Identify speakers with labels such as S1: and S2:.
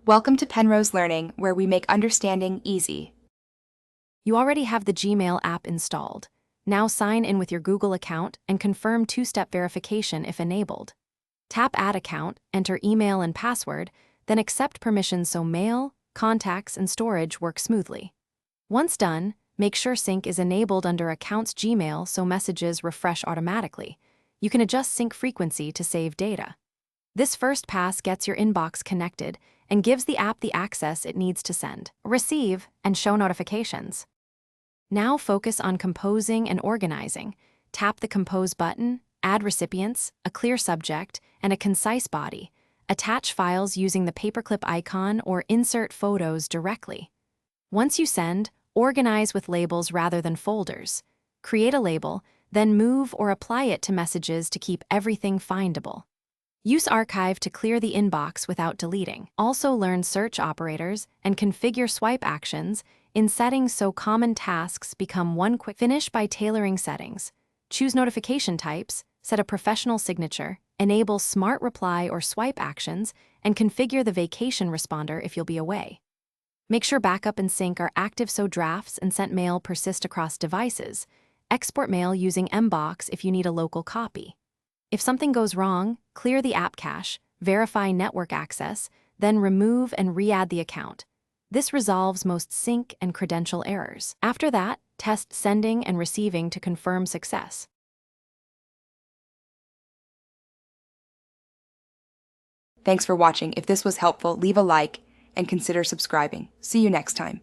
S1: Welcome to Penrose Learning, where we make understanding easy.
S2: You already have the Gmail app installed. Now sign in with your Google account and confirm two-step verification if enabled. Tap Add Account, enter email and password, then accept permissions so mail, contacts, and storage work smoothly. Once done, make sure sync is enabled under Accounts Gmail so messages refresh automatically. You can adjust sync frequency to save data. This first pass gets your inbox connected and gives the app the access it needs to send, receive, and show notifications. Now focus on composing and organizing. Tap the Compose button, add recipients, a clear subject, and a concise body. Attach files using the paperclip icon or insert photos directly. Once you send, organize with labels rather than folders. Create a label, then move or apply it to messages to keep everything findable. Use Archive to clear the inbox without deleting. Also learn search operators and configure swipe actions in settings so common tasks become one quick finish by tailoring settings. Choose notification types, set a professional signature, enable smart reply or swipe actions, and configure the vacation responder if you'll be away. Make sure backup and sync are active so drafts and sent mail persist across devices. Export mail using Mbox if you need a local copy. If something goes wrong, clear the app cache, verify network access, then remove and re-add the account. This resolves most sync and credential errors. After that, test sending and receiving to confirm success.
S1: Thanks for watching. If this was helpful, leave a like and consider subscribing. See you next time.